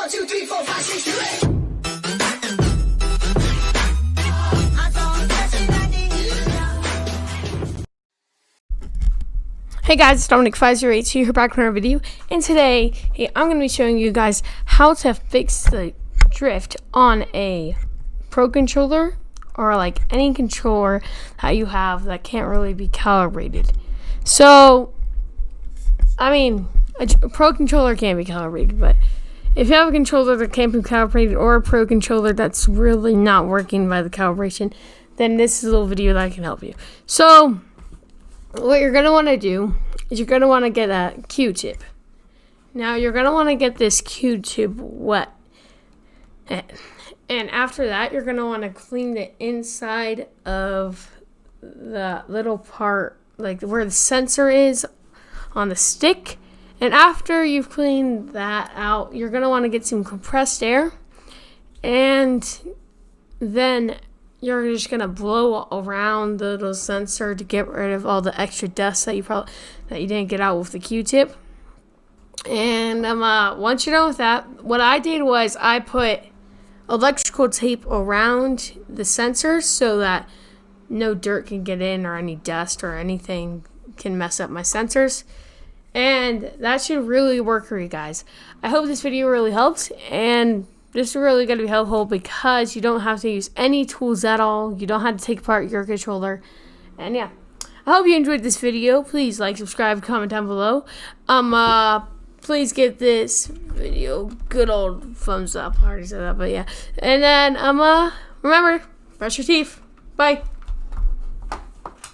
1, 2, 3, 4, 5, 6, 7, 8. Hey guys, it's Dominic508 here back with another video, and today I'm going to be showing you guys how to fix the drift on a Pro Controller or like any controller that you have that can't really be calibrated. So, I mean, a Pro Controller can be calibrated, but if you have a controller that can't be calibrated or a Pro Controller that's really not working by the calibration, then this is a little video that can help you. So, what you're going to want to do is you're going to want to get a Q-tip. Now, you're going to want to get this Q-tip wet. And after that, you're going to want to clean the inside of the little part, like where the sensor is on the stick. And after you've cleaned that out, you're going to want to get some compressed air. And then you're just going to blow around the little sensor to get rid of all the extra dust that you didn't get out with the Q-tip. And once you're done with that, what I did was I put electrical tape around the sensor so that no dirt can get in or any dust or anything can mess up my sensors. And that should really work for you guys. I hope this video really helped, and this is really going to be helpful because you don't have to use any tools at all. You don't have to take apart your controller. And yeah, I hope you enjoyed this video. Please like, subscribe, comment down below. Please give this video good old thumbs up. I already said that, but yeah. And then remember, brush your teeth. Bye.